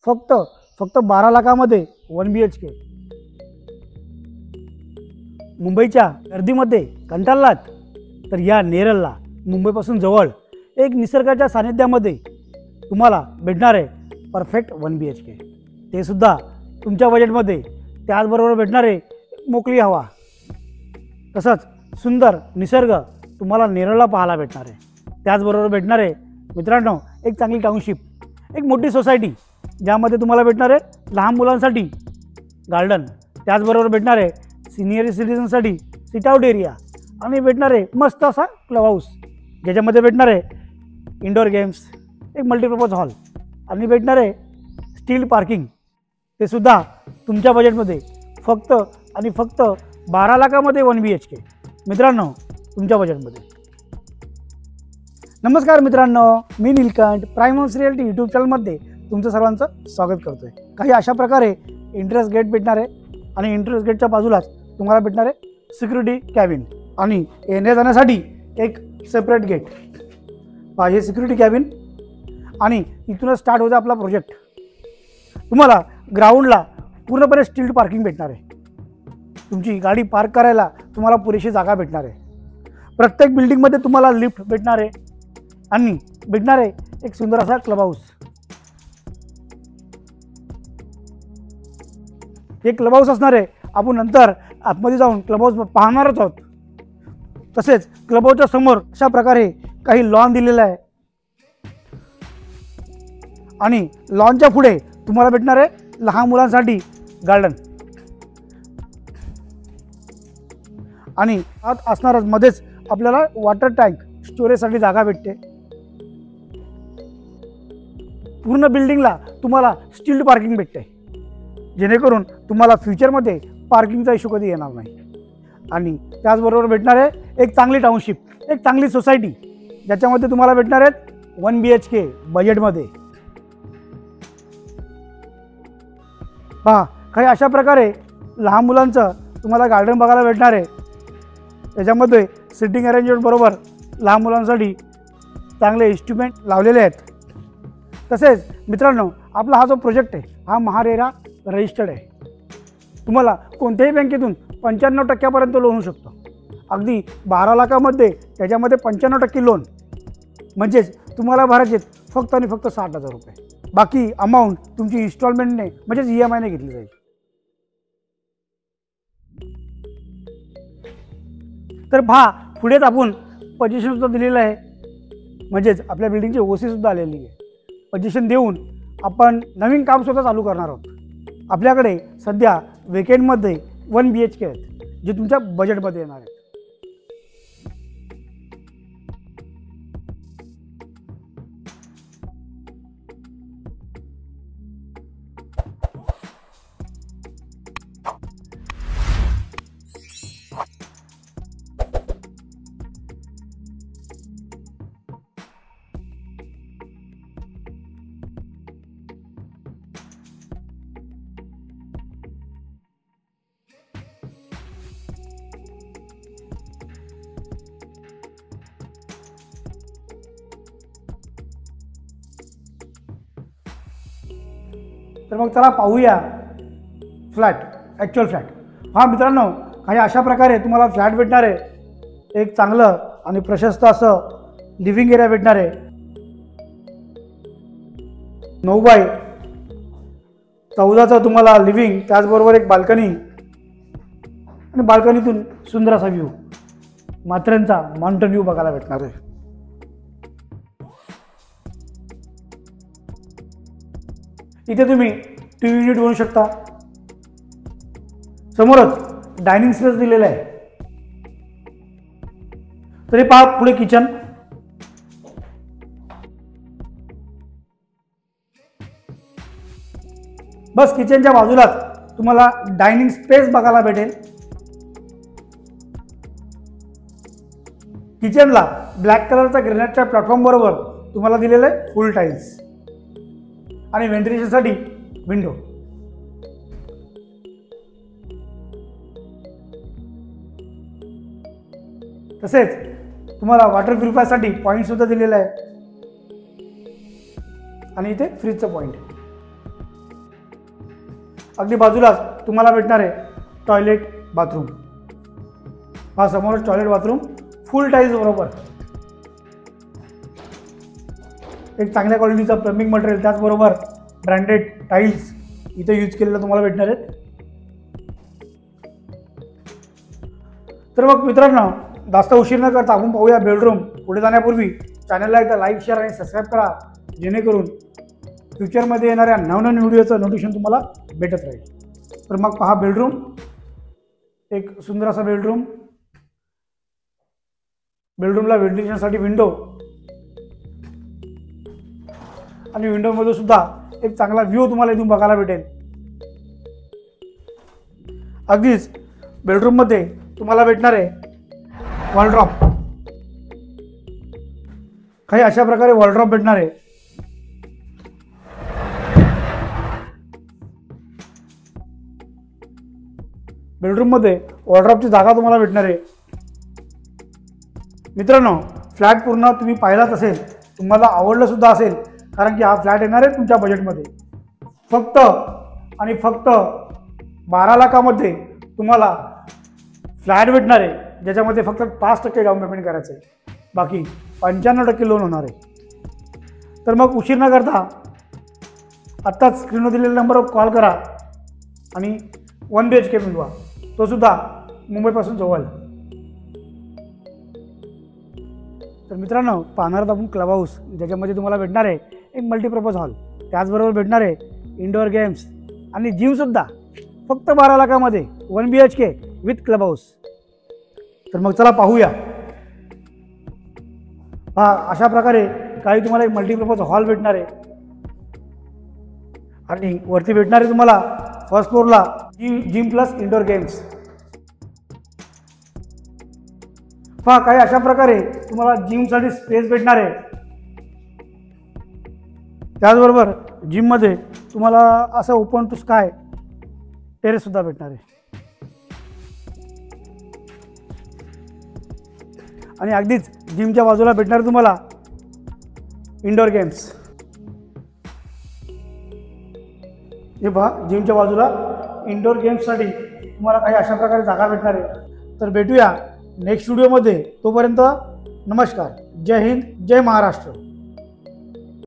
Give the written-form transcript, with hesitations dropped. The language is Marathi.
फक्त 12 लाखामध्ये 1 BHK। मुंबईच्या गर्दीमध्ये कंटाळलात तर या नेरळला मुंबईपासून जवळ एक निसर्गाच्या सानिध्यामध्ये तुम्हाला भेटणार आहे परफेक्ट 1 BHK, ते सुद्धा तुमच्या बजेटमध्ये। त्याचबरोबर भेटणार आहे मोकळी हवा, तसंच सुंदर निसर्ग तुम्हाला नेरळला पाहायला भेटणार आहे। त्याचबरोबर भेटणार आहे मित्रांनो एक चांगली टाउनशिप, एक मोठी सोसायटी ज्यामध्ये तुम्हाला भेटणार आहे लहान मुलांसाठी गार्डन, त्याचबरोबर भेटणार आहे सिनियर सिटीजनसाठी सिट आउट एरिया आणि भेटणार आहे मस्त असा क्लब हाऊस ज्याच्यामध्ये भेटणार आहे इंडोर गेम्स, एक मल्टीपर्पज हॉल आणि भेटणार आहे स्टील पार्किंग, ते सुद्धा तुमच्या बजेटमध्ये फक्त आणि फक्त 12 लाखामध्ये 1 BHK मित्रांनो, तुमच्या बजेटमध्ये। नमस्कार मित्रांनो, मी Neelkanth prime house realty YouTube चॅनलमध्ये तुमचं सर्वांचं स्वागत करतोय। काही अशा प्रकारे एंट्रन्स गेट भेटणार आहे आणि एंट्रन्स गेटच्या बाजूलाच तुम्हाला भेटणार आहे सिक्युरिटी कॅबिन आणि येण्या जाण्यासाठी एक सेपरेट गेट। हे सिक्युरिटी कॅबिन आणि इथूनच स्टार्ट होतं आपला प्रोजेक्ट। तुम्हाला ग्राउंडला पूर्णपणे स्टील पार्किंग भेटणार आहे, तुमची गाडी पार्क करायला तुम्हाला पुरेशी जागा भेटणार आहे। प्रत्येक बिल्डिंगमध्ये तुम्हाला लिफ्ट भेटणार आहे आणि भेटणार आहे एक सुंदर असा क्लब हाऊस। हे क्लब हाऊस असणार आहे, आपण नंतर आतमध्ये जाऊन क्लब हाऊस पाहणारच आहोत। तसेच क्लब हाऊसच्या समोर अशा प्रकारे काही लॉन दिलेला आहे आणि लॉनच्या पुढे तुम्हाला भेटणार आहे लहान मुलांसाठी गार्डन आणि आत असणारच मध्येच आपल्याला वॉटर टँक स्टोरेजसाठी जागा भेटते। पूर्ण बिल्डिंगला तुम्हाला स्टील्ड पार्किंग भेटते, जेणेकरून तुम्हाला फ्युचरमध्ये पार्किंगचा इश्यू कधी येणार नाही। आणि त्याचबरोबर भेटणार आहे एक चांगली टाउनशिप, एक चांगली सोसायटी ज्याच्यामध्ये तुम्हाला भेटणार आहेत 1 BHK बजेटमध्ये। पहा, काही अशा प्रकारे लहान मुलांचं तुम्हाला गार्डन बघायला भेटणार आहे, त्याच्यामध्ये सिटिंग अरेंजमेंट बरोबर लहान मुलांसाठी चांगले इन्स्ट्रुमेंट लावलेले आहेत। तसेच मित्रांनो, आपला हा जो प्रोजेक्ट आहे हा महारेरा रजिस्टर्ड आहे। तुम्हाला कोणत्याही बँकेतून 95% लोन होऊ शकतो, अगदी 12 लाखामध्ये त्याच्यामध्ये 95% लोन, म्हणजेच तुम्हाला भरायचे फक्त आणि फक्त 60,000 रुपये। बाकी अमाऊंट तुमची इन्स्टॉलमेंटने म्हणजेच EMI ने घेतली जाईल। तर पहा, पुढेच आपण पोझिशन सुद्धा दिलेलं आहे, म्हणजेच आपल्या बिल्डिंगची OC सुद्धा आलेली आहे। पोझिशन देऊन आपण नवीन काम सुद्धा चालू करणार आहोत। आपल्याकडे सध्या वेकेंडमध्ये 1 BHK आहेत जे तुमच्या बजेटमध्ये येणार आहेत। तर मग चला पाहूया फ्लॅट, ॲक्च्युअल फ्लॅट। हा मित्रांनो, काही अशा प्रकारे तुम्हाला फ्लॅट भेटणार आहे। एक चांगलं आणि प्रशस्त असं लिव्हिंग एरिया भेटणार आहे, 9 बाय 14चं तुम्हाला लिव्हिंग, त्याचबरोबर एक बाल्कनी आणि बाल्कनीतून सुंदर असा व्ह्यू, माथेरानचा माउंटेन व्ह्यू बघायला भेटणार आहे। इथे तुम्ही टीव्ही युनिट बनवू शकता, समोरच डायनिंग स्पेस दिलेला आहे। तरी पहा, पुढे किचन, बस किचनच्या बाजूलाच तुम्हाला डायनिंग स्पेस बघायला भेटेल। किचनला ब्लॅक कलरचा ग्रेनाइटच्या प्लॅटफॉर्म बरोबर तुम्हाला दिलेलं आहे फुल टाइल्स आणि व्हेंटिलेशनसाठी विंडो। तसेच तुम्हाला वॉटर प्युरिफायरसाठी पॉइंट सुद्धा दिलेला आहे आणि इथे फ्रीजचं पॉइंट आहे। अगदी बाजूलाच तुम्हाला भेटणार आहे टॉयलेट बाथरूम। हा समोरच टॉयलेट बाथरूम फुल टाईल्स बरोबर, एक चांगल्या क्वालिटीचा प्लंबिंग मटेरियल, त्याचबरोबर ब्रँडेड टाईल्स इथे यूज केलेलं तुम्हाला भेटणार आहेत। तर मग मित्रांनो, जास्त उशीर न करता आपण पाहूया बेडरूम। पुढे जाण्यापूर्वी चॅनलला एकदा लाईक, शेअर आणि सबस्क्राईब करा, जेणेकरून फ्युचरमध्ये येणाऱ्या नवनवीन व्हिडिओचं नोटिफिकेशन तुम्हाला भेटत राहील। तर मग पहा बेडरूम, एक सुंदर असा बेडरूम। बेडरूमला व्हेंटिलेशनसाठी विंडो आणि विंडोमध्ये सुद्धा एक चांगला व्ह्यू तुम्हाला इथून बघायला भेटेल। अगदीच बेडरूममध्ये तुम्हाला भेटणार आहे वॉलड्रॉप। काही अशा प्रकारे वॉलड्रॉप भेटणार आहे। बेडरूममध्ये वॉलड्रॉपची जागा तुम्हाला भेटणार आहे। मित्रांनो, फ्लॅट पूर्ण तुम्ही पाहिलाच असेल, तुम्हाला आवडलं सुद्धा असेल, कारण की हा फ्लॅट येणार आहे तुमच्या बजेटमध्ये। फक्त आणि फक्त 12 लाखामध्ये तुम्हाला फ्लॅट भेटणार आहे, ज्याच्यामध्ये फक्त 5% डाऊन पेमेंट करायचं आहे, बाकी 95% लोन होणार आहे। तर मग उशीर न करता आत्ताच स्क्रीनवर दिलेल्या नंबरवर कॉल करा आणि 1 BHK मिळवा, तो सुद्धा मुंबईपासून जवळ। तर मित्रांनो, पाहणार आपण क्लब हाऊस, ज्याच्यामध्ये तुम्हाला भेटणार आहे एक मल्टीपर्पज हॉल, त्याचबरोबर भेटणार आहे इंडोअर गेम्स आणि जिमसुद्धा, फक्त 12 लाखामध्ये 1 BHK विथ क्लब हाऊस। तर मग चला पाहूया। हा अशा प्रकारे काही तुम्हाला एक मल्टीपर्पज हॉल भेटणार आहे आणि वरती भेटणार आहे तुम्हाला फर्स्ट फ्लोअरला जिम प्लस इंडोर गेम्स। पहा, काही अशा प्रकारे तुम्हाला जिमसाठी स्पेस भेटणार आहे। त्याचबरोबर जिममध्ये तुम्हाला असं ओपन टू स्काय टेरेस सुद्धा भेटणार आहे आणि अगदीच जिमच्या बाजूला भेटणार तुम्हाला इंडोर गेम्स। हे पहा, जिमच्या बाजूला इंडोर गेम्ससाठी तुम्हाला काही अशा प्रकारे जागा भेटणार आहे। तर भेटूया नेक्स्ट व्हिडिओमध्ये, तोपर्यंत नमस्कार, जय हिंद, जय महाराष्ट्र।